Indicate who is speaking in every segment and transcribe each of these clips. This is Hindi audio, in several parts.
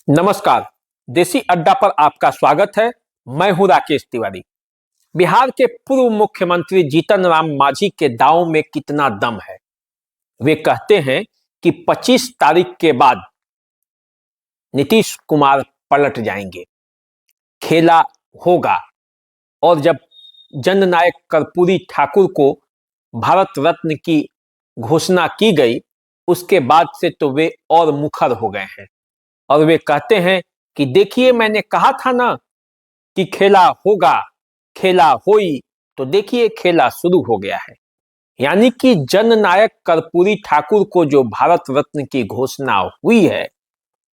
Speaker 1: नमस्कार। देसी अड्डा पर आपका स्वागत है। मैं हूं राकेश तिवारी। बिहार के पूर्व मुख्यमंत्री जीतन राम मांझी के दांव में कितना दम है। वे कहते हैं कि 25 तारीख के बाद नीतीश कुमार पलट जाएंगे, खेला होगा। और जब जननायक कर्पूरी ठाकुर को भारत रत्न की घोषणा की गई, उसके बाद से तो वे और मुखर हो गए हैं। और वे कहते हैं कि देखिए, मैंने कहा था ना कि खेला होगा, खेला होई, तो देखिए खेला शुरू हो गया है। यानी कि जननायक कर्पूरी ठाकुर को जो भारत रत्न की घोषणा हुई है,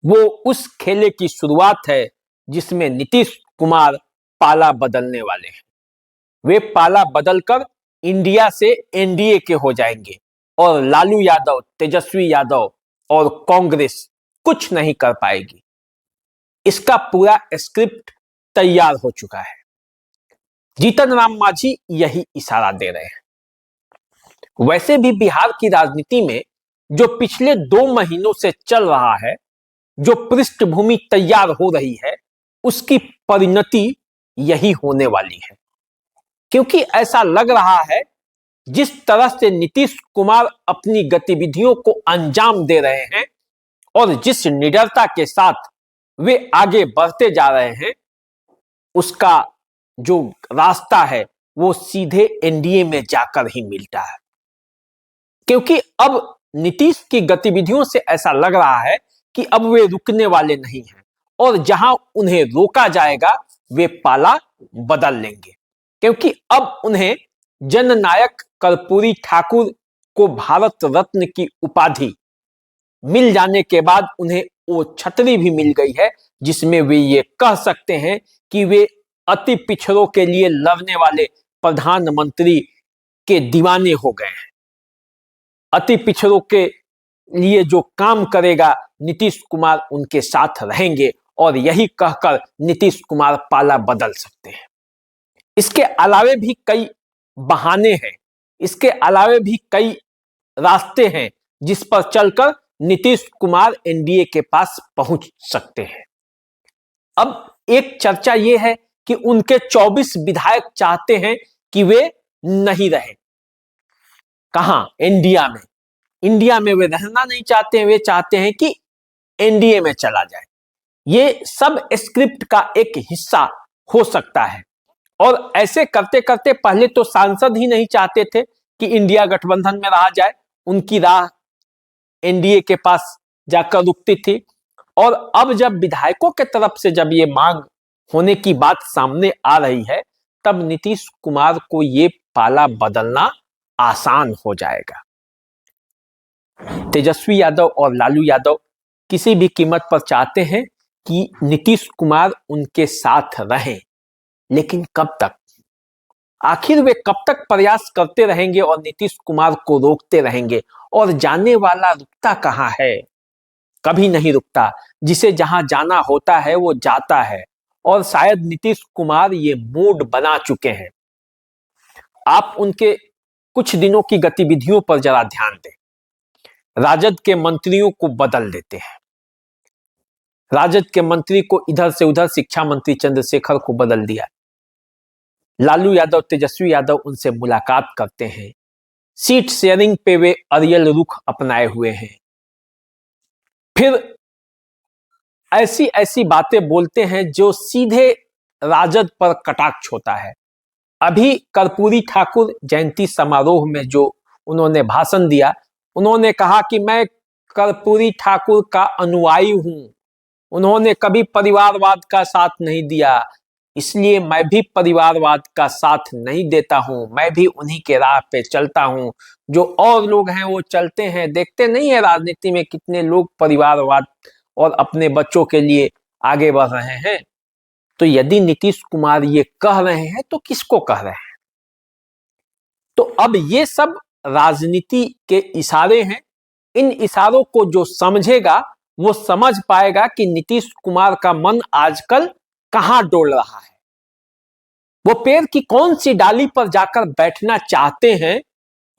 Speaker 1: वो उस खेले की शुरुआत है जिसमें नीतीश कुमार पाला बदलने वाले हैं। वे पाला बदलकर इंडिया से एनडीए के हो जाएंगे और लालू यादव, तेजस्वी यादव और कांग्रेस कुछ नहीं कर पाएगी। इसका पूरा स्क्रिप्ट तैयार हो चुका है। जीतन राम मांझी यही इशारा दे रहे हैं। वैसे भी बिहार की राजनीति में जो पिछले 2 महीनों से चल रहा है, जो पृष्ठभूमि तैयार हो रही है, उसकी परिणति यही होने वाली है। क्योंकि ऐसा लग रहा है जिस तरह से नीतीश कुमार अपनी गतिविधियों को अंजाम दे रहे हैं और जिस निडरता के साथ वे आगे बढ़ते जा रहे हैं, उसका जो रास्ता है वो सीधे एनडीए में जाकर ही मिलता है। क्योंकि अब नीतीश की गतिविधियों से ऐसा लग रहा है कि अब वे रुकने वाले नहीं हैं और जहां उन्हें रोका जाएगा वे पाला बदल लेंगे। क्योंकि अब उन्हें जननायक कर्पूरी ठाकुर को भारत रत्न की उपाधि मिल जाने के बाद उन्हें वो छतरी भी मिल गई है जिसमें वे ये कह सकते हैं कि वे अति पिछड़ों के लिए लड़ने वाले प्रधानमंत्री के दीवाने हो गए हैं। अति पिछड़ों के लिए जो काम करेगा नीतीश कुमार उनके साथ रहेंगे और यही कहकर नीतीश कुमार पाला बदल सकते हैं। इसके अलावे भी कई बहाने हैं, इसके अलावे भी कई रास्ते हैं जिस पर चलकर नीतीश कुमार एनडीए के पास पहुंच सकते हैं। अब एक चर्चा यह है कि उनके 24 विधायक चाहते हैं कि वे नहीं रहे। कहां? इंडिया में वे रहना नहीं चाहते हैं, वे चाहते हैं कि एनडीए में चला जाए। ये सब स्क्रिप्ट का एक हिस्सा हो सकता है। और ऐसे करते करते पहले तो सांसद ही नहीं चाहते थे कि इंडिया गठबंधन में रहा जाए, उनकी राह एनडीए के पास जाकर रुकती थी। और अब जब विधायकों के तरफ से जब ये मांग होने की बात सामने आ रही है, तब नीतीश कुमार को ये पाला बदलना आसान हो जाएगा। तेजस्वी यादव और लालू यादव किसी भी कीमत पर चाहते हैं कि नीतीश कुमार उनके साथ रहें, लेकिन कब तक? आखिर वे कब तक प्रयास करते रहेंगे और नीतीश कुमार को रोकते रहेंगे? और जाने वाला रुकता कहां है? कभी नहीं रुकता। जिसे जहां जाना होता है वो जाता है। और शायद नीतीश कुमार ये मूड बना चुके हैं। आप उनके कुछ दिनों की गतिविधियों पर जरा ध्यान दें। राजद के मंत्रियों को बदल देते हैं। राजद के मंत्री को इधर से उधर शिक्षा मंत्री चंद्रशेखर को बदल दिया। लालू यादव, तेजस्वी यादव उनसे मुलाकात करते हैं। सीट शेयरिंग पे वे अरियल रुख अपनाए हुए हैं। फिर ऐसी ऐसी बातें बोलते हैं जो सीधे राजद पर कटाक्ष होता है। अभी कर्पूरी ठाकुर जयंती समारोह में जो उन्होंने भाषण दिया, उन्होंने कहा कि मैं कर्पूरी ठाकुर का अनुयायी हूं, उन्होंने कभी परिवारवाद का साथ नहीं दिया, इसलिए मैं भी परिवारवाद का साथ नहीं देता हूं, मैं भी उन्हीं के राह पे चलता हूं जो और लोग हैं वो चलते हैं। देखते नहीं है राजनीति में कितने लोग परिवारवाद और अपने बच्चों के लिए आगे बढ़ रहे हैं। तो यदि नीतीश कुमार ये कह रहे हैं तो किसको कह रहे हैं? तो अब ये सब राजनीति के इशारे हैं। इन इशारों को जो समझेगा वो समझ पाएगा कि नीतीश कुमार का मन आजकल कहां डोल रहा है, वो पेड़ की कौन सी डाली पर जाकर बैठना चाहते हैं।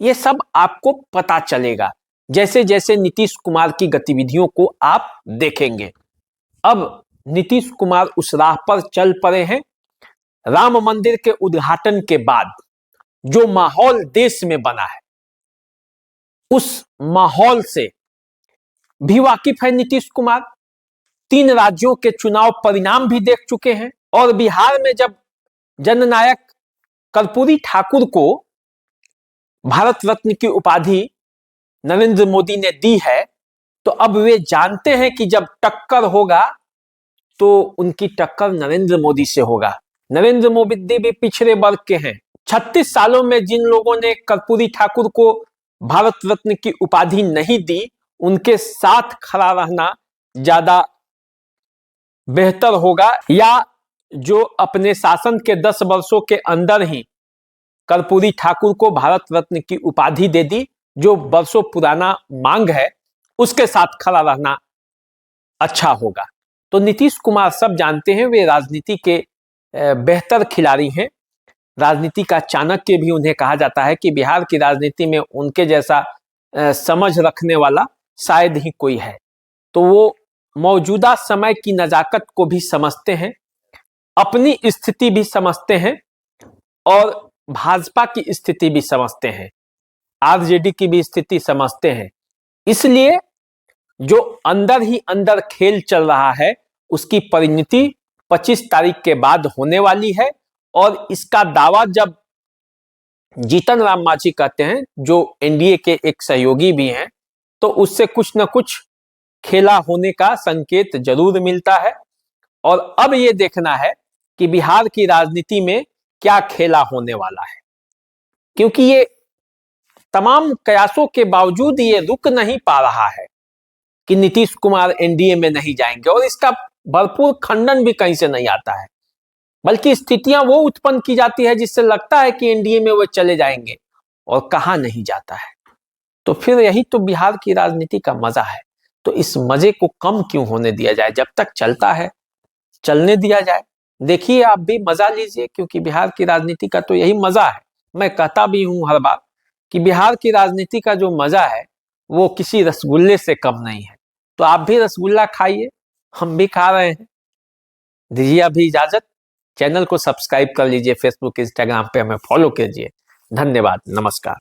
Speaker 1: ये सब आपको पता चलेगा जैसे जैसे नीतीश कुमार की गतिविधियों को आप देखेंगे। अब नीतीश कुमार उस राह पर चल पड़े हैं। राम मंदिर के उद्घाटन के बाद जो माहौल देश में बना है, उस माहौल से भी वाकिफ है नीतीश कुमार। 3 राज्यों के चुनाव परिणाम भी देख चुके हैं और बिहार में जब जननायक कर्पूरी ठाकुर को भारत रत्न की उपाधि नरेंद्र मोदी ने दी है, तो अब वे जानते हैं कि जब टक्कर होगा तो उनकी टक्कर नरेंद्र मोदी से होगा। नरेंद्र मोदी भी पिछड़े वर्ग के हैं। 36 सालों में जिन लोगों ने कर्पूरी ठाकुर को भारत रत्न की उपाधि नहीं दी, उनके साथ खड़ा रहना ज्यादा बेहतर होगा, या जो अपने शासन के 10 वर्षों के अंदर ही कर्पूरी ठाकुर को भारत रत्न की उपाधि दे दी, जो वर्षों पुराना मांग है, उसके साथ खड़ा रहना अच्छा होगा। तो नीतीश कुमार सब जानते हैं, वे राजनीति के बेहतर खिलाड़ी हैं। राजनीति का चाणक्य भी उन्हें कहा जाता है कि बिहार की राजनीति में उनके जैसा समझ रखने वाला शायद ही कोई है। तो वो मौजूदा समय की नजाकत को भी समझते हैं, अपनी स्थिति भी समझते हैं और भाजपा की स्थिति भी समझते हैं, आरजेडी की भी स्थिति समझते हैं। इसलिए जो अंदर ही अंदर खेल चल रहा है, उसकी परिणति 25 तारीख के बाद होने वाली है। और इसका दावा जब जीतन राम मांझी कहते हैं, जो एनडीए के एक सहयोगी भी हैं, तो उससे कुछ न कुछ खेला होने का संकेत जरूर मिलता है। और अब यह देखना है कि बिहार की राजनीति में क्या खेला होने वाला है, क्योंकि ये तमाम प्रयासों के बावजूद ये रुक नहीं पा रहा है कि नीतीश कुमार एनडीए में नहीं जाएंगे, और इसका भरपूर खंडन भी कहीं से नहीं आता है, बल्कि स्थितियां वो उत्पन्न की जाती है जिससे लगता है कि एनडीए में वो चले जाएंगे, और कहा नहीं जाता है। तो फिर यही तो बिहार की राजनीति का मजा है। तो इस मजे को कम क्यों होने दिया जाए? जब तक चलता है चलने दिया जाए। देखिए, आप भी मजा लीजिए, क्योंकि बिहार की राजनीति का तो यही मजा है। मैं कहता भी हूं हर बार कि बिहार की राजनीति का जो मजा है वो किसी रसगुल्ले से कम नहीं है। तो आप भी रसगुल्ला खाइए, हम भी खा रहे हैं। दीजिए अभी इजाजत। चैनल को सब्सक्राइब कर लीजिए, फेसबुक इंस्टाग्राम पे हमें फॉलो कीजिए। धन्यवाद, नमस्कार।